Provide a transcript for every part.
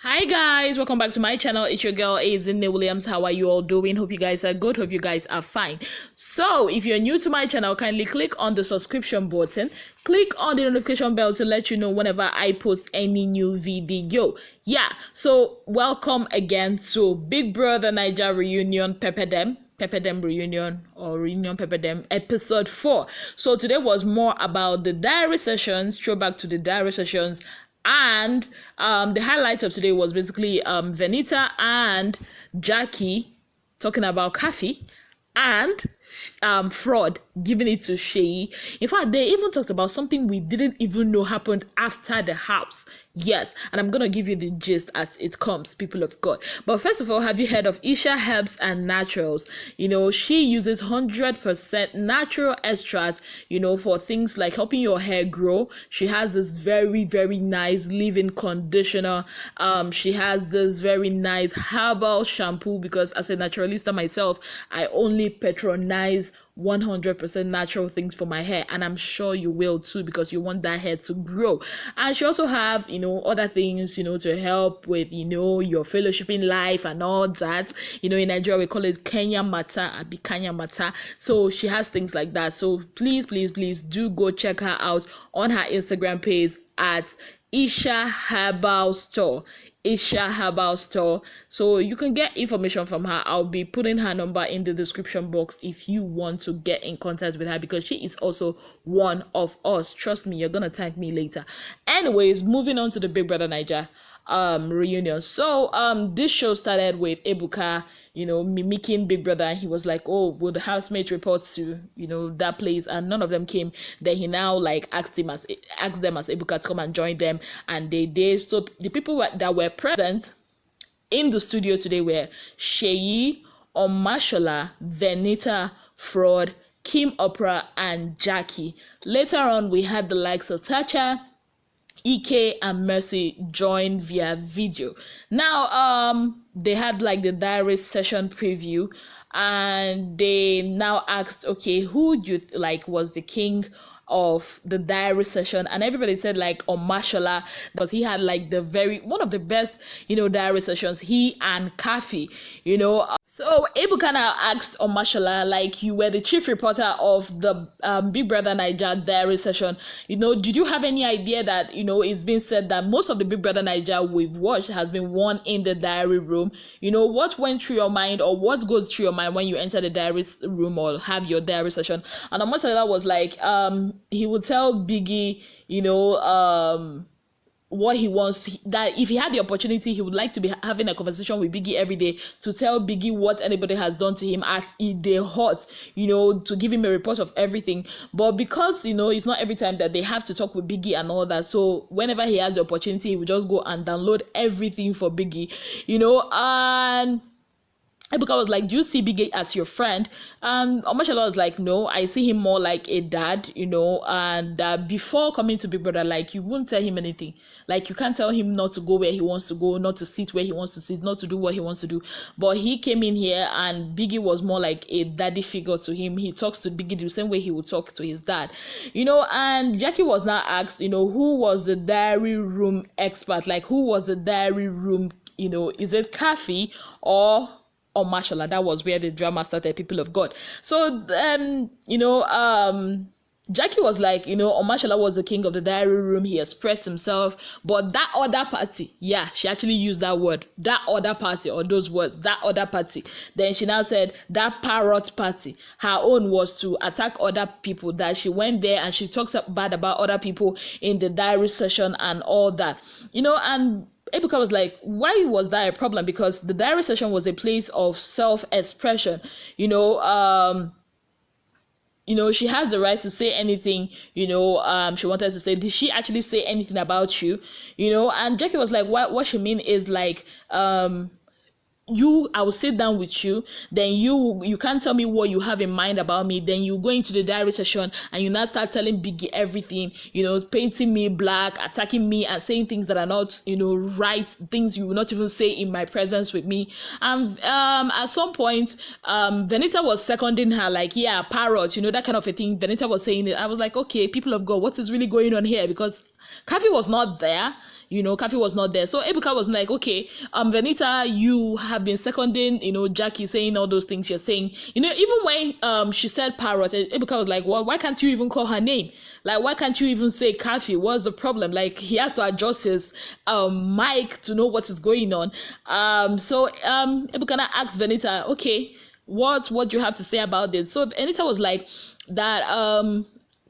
Hi guys, welcome back to my channel. It's your girl Ezinne Williams. How are you all doing? Hope you guys are good. Hope you guys are fine. So if you're new to my channel, kindly click on the subscription button, click on the notification bell to let you know whenever I post any new video. So welcome again to Big Brother Naija reunion PEPPERDEM reunion or reunion PEPPERDEM episode 4. So today was more about the diary sessions, throwback to the diary sessions. And the highlight of today was basically VENITA and JACKYE talking about Khafi and FRODD giving it to Sheyi. In fact, they even talked about something we didn't even know happened after the house. Yes, and I'm gonna give you the gist as it comes, people of God. But first of all, have you heard of Isha Herbs and Naturals? You know, she uses 100% natural extracts, for things like helping your hair grow. She has this very, very nice leave-in conditioner. She has this very nice herbal shampoo, because as a naturalista myself, I only patronize 100% natural things for my hair, and I'm sure you will too, because you want that hair to grow. And she also have other things to help with your fellowshipping life and all that. In Nigeria we call it Kenya Mata, Kenya Mata. So she has things like that. So please do go check her out on her Instagram page at Isha Herbal Store. So you can get information from her. I'll be putting her number in the description box if you want to get in contact with her, because she is also one of us. Trust me, you're gonna thank me later. Anyways, moving on to the Big Brother Naija reunion. So this show started with Ebuka mimicking Big Brother, and he was like, oh, will the housemates report to that place, and none of them came. Then he now asked them as Ebuka to come and join them, and they did. So the people that were present in the studio today were Sheyi, Omashola, VENITA, FRODD, Kim Opera, and JACKYE. Later on, we had the likes of Tacha, EK, and Mercy join via video. Now they had the diary session preview, and they now asked, okay, who do you was the king of the diary session? And everybody said Omashola, because he had one of the best diary sessions, he and Khafi. So Ebuka now asked Omashola, you were the chief reporter of the Big Brother Naija diary session, did you have any idea that it's been said that most of the Big Brother Naija we've watched has been won in the diary room? What went through your mind, or what goes through your mind when you enter the diary room or have your diary session? And Omashola was like, he would tell Biggie, what he wants, that if he had the opportunity, he would like to be having a conversation with Biggie every day, to tell Biggie what anybody has done to him as they hurt, to give him a report of everything. But because it's not every time that they have to talk with Biggie and all that, so whenever he has the opportunity, he would just go and download everything for Biggie, and Ebuka was like, do you see Biggie as your friend? Omashola was like, no, I see him more like a dad, and before coming to Big Brother, you wouldn't tell him anything. You can't tell him not to go where he wants to go, not to sit where he wants to sit, not to do what he wants to do. But he came in here, and Biggie was more like a daddy figure to him. He talks to Biggie the same way he would talk to his dad, and JACKYE was now asked, who was the diary room expert? Who was the diary room, is it Khafi or Omashola? That was where the drama started, people of God. So then JACKYE was like, Omashola was the king of the diary room, he expressed himself, but that other party, she actually used that word, that other party, or those words, that other party. Then she now said that parrot party, her own was to attack other people, that she went there and she talks bad about other people in the diary session and all that, and Ebuka was like, why was that a problem? Because the diary session was a place of self-expression. She has the right to say anything, she wanted to say. Did she actually say anything about you? And JACKYE was like, what she mean is I will sit down with you, then you can't tell me what you have in mind about me, then you go into the diary session and you now start telling Biggie everything, painting me black, attacking me, and saying things that are not right, things you will not even say in my presence with me. And at some point VENITA was seconding her, parrot, that kind of a thing. VENITA was saying it. I was like, okay, people of God, what is really going on here? Because Khafi was not there, Khafi was not there. So Ebuka was like, okay, Venita, you have been seconding, JACKYE saying all those things you're saying. Even when she said parrot, Ebuka was like, well, why can't you even call her name? Like, why can't you even say Khafi? What's the problem? Like, he has to adjust his mic to know what is going on. So Ebuka asked Venita, okay, what do you have to say about it? So Venita was like that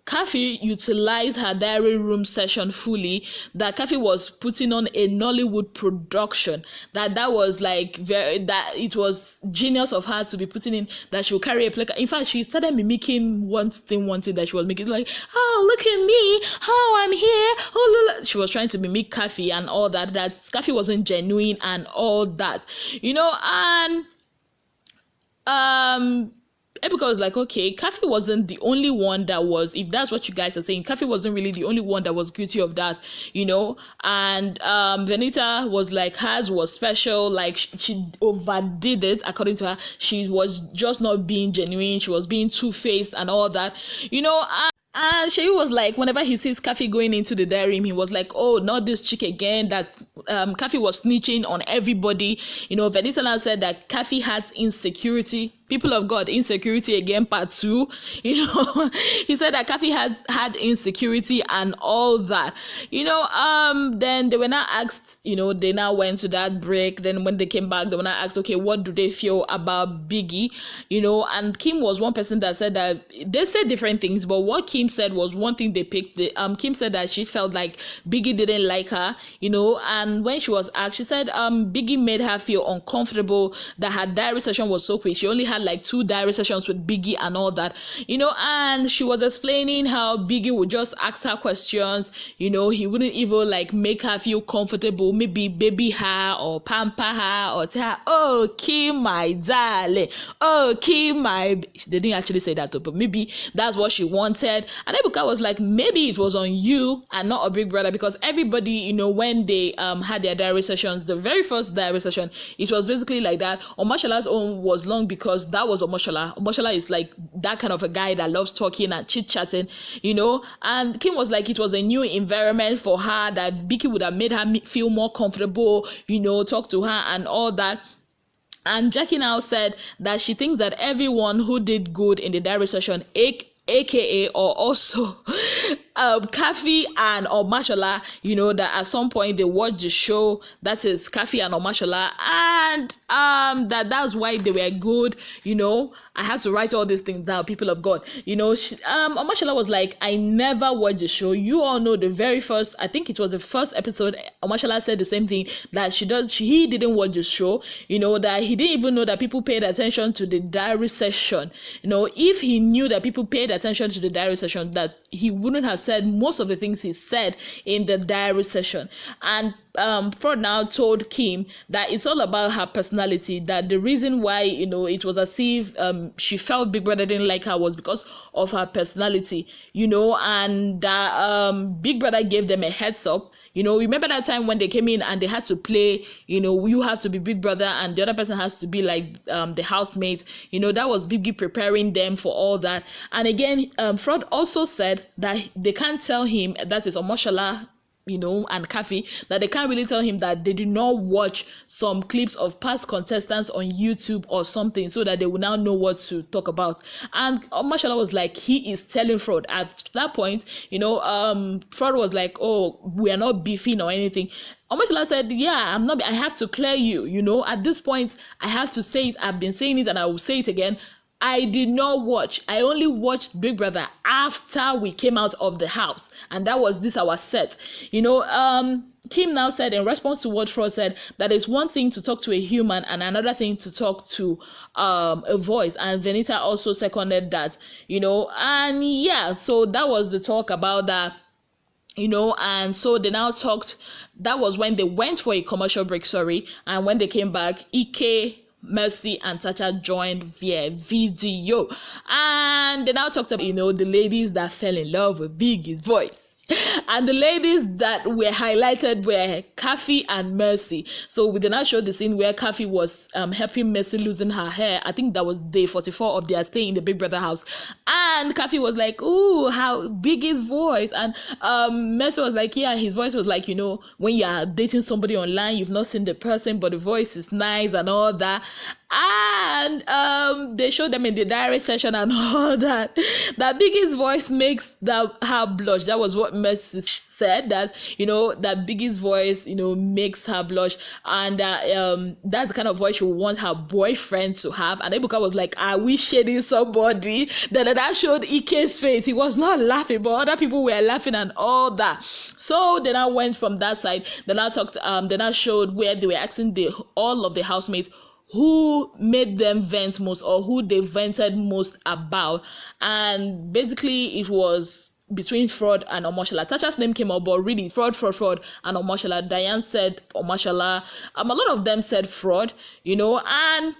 Khafi utilized her diary room session fully, that Khafi was putting on a Nollywood production, that was like that it was genius of her to be putting in, that she would carry a placard. In fact, she started mimicking one thing that she was making, like, oh, look at me, oh, I'm here, oh, look. She was trying to mimic Khafi and all that Khafi wasn't genuine and all that, and Ebuka was like, okay, Khafi wasn't the only one that was, if that's what you guys are saying, Khafi wasn't really the only one that was guilty of that, and Venita was like, hers was special, like she overdid it, according to her. She was just not being genuine, she was being two-faced and all that, and Sheyi was like, whenever he sees Khafi going into the diary room, he was like, oh, not this chick again, that Khafi was snitching on everybody. Venita now said that Khafi has insecurity. People of God, insecurity again, part 2. He said that Khafi has had insecurity and all that. Then they were now asked, they now went to that break. Then when they came back, they were now asked, okay, what do they feel about Biggie? And Kim was one person that said that they said different things, but what Kim said was one thing they picked. Kim said that she felt like Biggie didn't like her, and when she was asked, she said Biggie made her feel uncomfortable, that her diary session was so quick. She only had like 2 diary sessions with Biggie and all that, and she was explaining how Biggie would just ask her questions, he wouldn't even like make her feel comfortable, maybe baby her or pamper her or tell her, oh, Kim, my darling, oh, Kim, my, they didn't actually say that, but maybe that's what she wanted. And Ebuka was like, maybe it was on you and not a big brother, because everybody, when they had their diary sessions, the very first diary session, it was basically like that. Omashala's own was long because that was Omashala. Omashala is like that kind of a guy that loves talking and chit-chatting, and Kim was like, it was a new environment for her, that Biggie would have made her feel more comfortable, talk to her and all that. And JACKYE now said that she thinks that everyone who did good in the diary session, aka or also Khafi and Omashola, that at some point they watched the show, that is Khafi and Omashola, and that's why they were good. I had to write all these things down, people of God. Omashola was like, I never watched the show. You all know the very first, I think it was the first episode, Omashola said the same thing, that he didn't watch the show, that he didn't even know that people paid attention to the diary session. If he knew that people paid attention to the diary session, that he wouldn't have said most of the things he said in the diary session. And FRODD now told Kim that it's all about her personality, that the reason why it was as if she felt Big Brother didn't like her was because of her personality, and that Big Brother gave them a heads up. Remember that time when they came in and they had to play, you have to be Big Brother and the other person has to be like the housemate. That was Biggie preparing them for all that. And again, FRODD also said that they can't tell him, that is Omoshola, and Khafi, that they can't really tell him that they did not watch some clips of past contestants on YouTube or something, so that they will now know what to talk about. And Mashallah was like, he is telling FRODD. At that point, FRODD was like, oh, we are not beefing or anything. Omashola said, yeah, I'm not, I have to clear you, at this point, I have to say it. I've been saying it and I will say it again. I did not watch. I only watched Big Brother after we came out of the house. And that was our set. Kim now said, in response to what FRODD said, that it's one thing to talk to a human and another thing to talk to a voice. And Venita also seconded that, and yeah, so that was the talk about that. And so they now talked. That was when they went for a commercial break, and when they came back, Ike, Mercy and Tacha joined via video, and they now talked about the ladies that fell in love with Biggie's voice. And the ladies that were highlighted were Khafi and Mercy. So we did not show the scene where Khafi was helping Mercy losing her hair. I think that was day 44 of their stay in the Big Brother house. And Khafi was like, "Ooh, how big his voice." And Mercy was like, "Yeah, his voice was like, you know, when you are dating somebody online, you've not seen the person, but the voice is nice and all that." And they showed them in the diary session and all that. That Biggie's voice makes her blush. That was what Mercy said, that, you know, that Biggie's voice, you know, makes her blush. And that's the kind of voice she would want her boyfriend to have. And Ebuka was like, "Are we shading somebody?" Then that showed Ike's face. He was not laughing, but other people were laughing and all that. So then I went from that side. Then I showed where they were asking all of the housemates who made them vent most, or who they vented most about. And basically it was between FRODD and Omoshola. Tacha's name came up, but really FRODD and Omoshola. Diane said Omoshola. A lot of them said FRODD, you know. And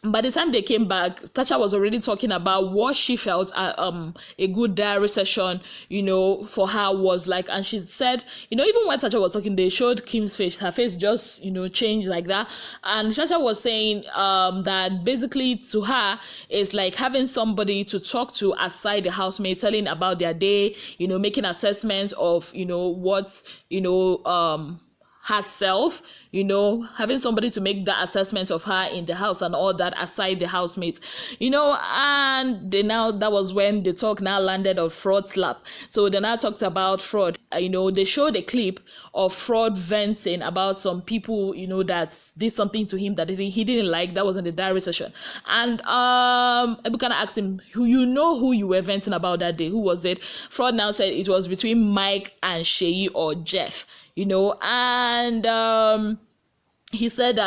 by the time they came back, Tacha was already talking about what she felt a good diary session, you know, for her was like. And she said, you know, even when Tacha was talking, they showed Kim's face. Her face just, you know, changed like that. And Tacha was saying that basically to her, it's like having somebody to talk to aside the housemate, telling about their day, you know, making assessments of, you know, what, you know, herself, you know, having somebody to make that assessment of her in the house and all that aside the housemates, you know. And that was when the talk now landed on FRODD's lap. So they now talked about FRODD. You know, they showed a clip of FRODD venting about some people, you know, that did something to him that he didn't like. That was in the diary session. And Ebuka asked him, who you were venting about that day? Who was it? FRODD now said it was between Mike and Sheyi or Jeff, you know. And he said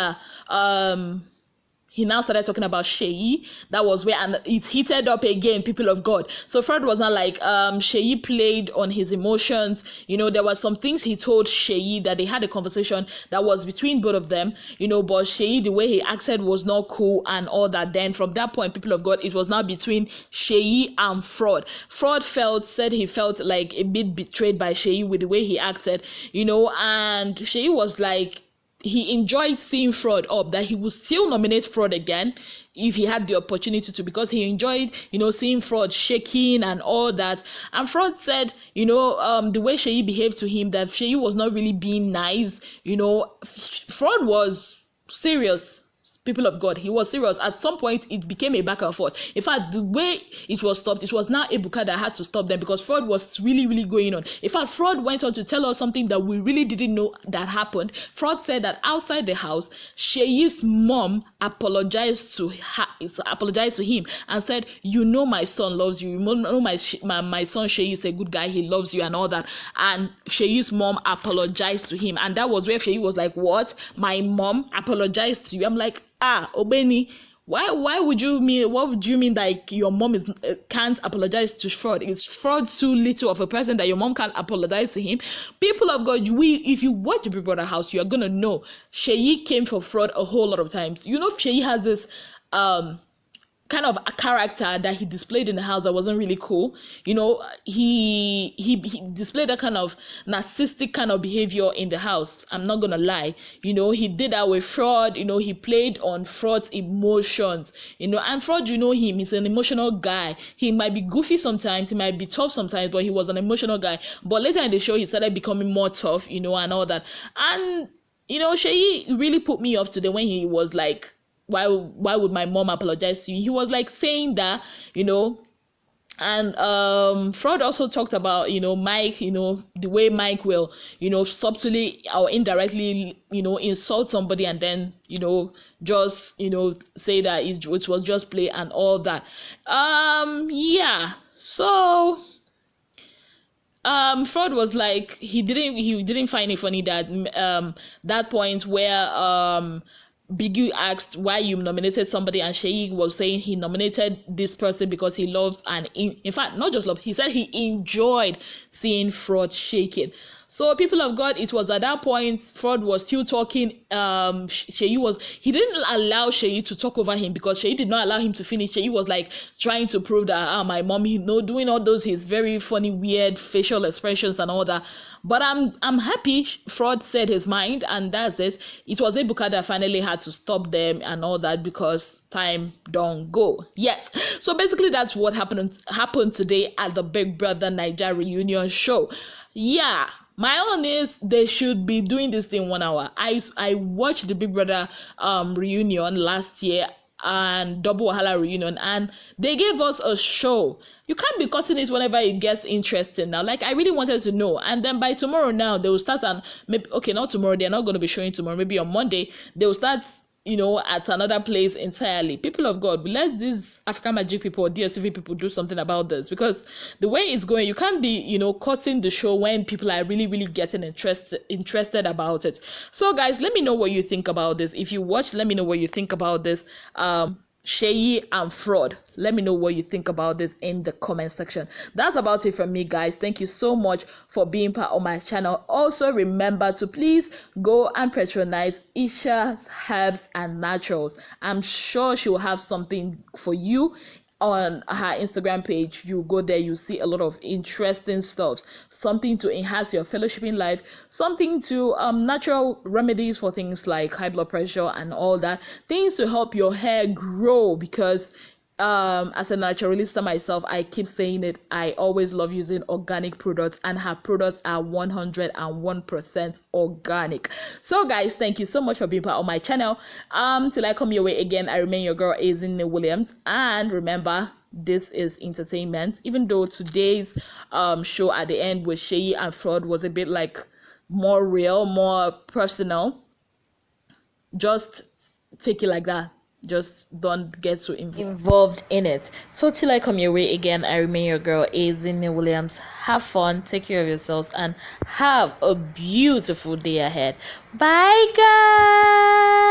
he now started talking about Sheyi. That was where, and it heated up again, people of God. So FRODD was not like, Sheyi played on his emotions. You know, there were some things he told Sheyi that they had a conversation that was between both of them, you know, but Sheyi, the way he acted was not cool and all that. Then from that point, people of God, it was now between Sheyi and FRODD. FRODD said he felt like a bit betrayed by Sheyi with the way he acted, you know, and Sheyi was like, he enjoyed seeing FRODD up, that he would still nominate FRODD again if he had the opportunity to, because he enjoyed, you know, seeing FRODD shaking and all that. And FRODD said, you know, the way Sheyi behaved to him, that Sheyi was not really being nice, you know. FRODD was serious. People of God, he was serious. At some point, it became a back and forth. In fact, the way it was stopped, it was now Ebuka that had to stop them, because FRODD was really, really going on. In fact, FRODD went on to tell us something that we really didn't know that happened. FRODD said that outside the house, Sheyi's mom apologized to him and said, "You know, my son loves you. You know, my son Sheyi is a good guy. He loves you and all that." And Sheyi's mom apologized to him, and that was where Sheyi was like, "What? My mom apologized to you?" I'm like, Obeni, why would you mean, what would you mean like your mom can't apologize to FRODD? Is FRODD too little of a person that your mom can't apologize to him? People of God, if you watch the Big Brother house, you're gonna know Sheyi came for FRODD a whole lot of times. You know, Sheyi has this kind of a character that he displayed in the house that wasn't really cool. You know, he displayed that kind of narcissistic kind of behavior in the house. I'm not gonna lie. You know, he did that with FRODD. You know, he played on FRODD's emotions. You know, and FRODD, you know him, he's an emotional guy. He might be goofy sometimes, he might be tough sometimes, but he was an emotional guy. But later in the show, he started becoming more tough, you know, and all that. And, you know, Sheyi really put me off today when he was like, why would my mom apologize to you? He was like saying that, you know. And FRODD also talked about, you know, Mike, you know, the way Mike will, you know, subtly or indirectly, you know, insult somebody and then, you know, just, you know, say that it was just play and all that. Yeah. So FRODD was like, he didn't find it funny that that point where Biggie asked why you nominated somebody, and Sheyi was saying he nominated this person because he loved, and in fact, not just love, he said he enjoyed seeing FRODD shaking. So people of God, it was at that point Fraud was still talking. He didn't allow Sheyi to talk over him because Sheyi did not allow him to finish. Sheyi was like trying to prove that my mom, doing all those his very funny weird facial expressions and all that. But I'm happy Fraud said his mind, and that's it. It was Ebuka that finally had to stop them and all that because time don't go. Yes. So basically that's what happened today at the Big Brother Naija reunion show. Yeah. My own is they should be doing this thing 1 hour. I watched the Big Brother reunion last year and Double Wahala reunion, and they gave us a show. You can't be cutting it whenever it gets interesting now. Like, I really wanted to know. And then by tomorrow now, they will start, and maybe, okay, not tomorrow, they're not going to be showing tomorrow, maybe on Monday, they will start, at another place entirely. People of God, let these African Magic people or DSTV people do something about this, because the way it's going, you can't be, cutting the show when people are really, really getting interested about it. So guys, let me know what you think about this. If you watch, let me know what you think about this. Sheyi and Fraud. Let me know what you think about this in the comment section. That's about it from me, guys. Thank you so much for being part of my channel. Also, remember to please go and patronize Isha's Herbs and Naturals. I'm sure she will have something for you on her Instagram page. You go there, you see a lot of interesting stuff, something to enhance your fellowshipping life, something to natural remedies for things like high blood pressure and all that, things to help your hair grow, because as a naturalista myself, I keep saying it, I always love using organic products, and her products are 101% organic. So guys, thank you so much for being part of my channel. Till I come your way again, I remain your girl Ezinne Williams, and remember, this is entertainment. Even though today's show at the end with Sheyi and Fraud was a bit like more real, more personal, just take it like that. Just don't get so involved in it. So till I come your way again, I remain your girl Ezinne Williams. Have fun, take care of yourselves, and have a beautiful day ahead. Bye guys.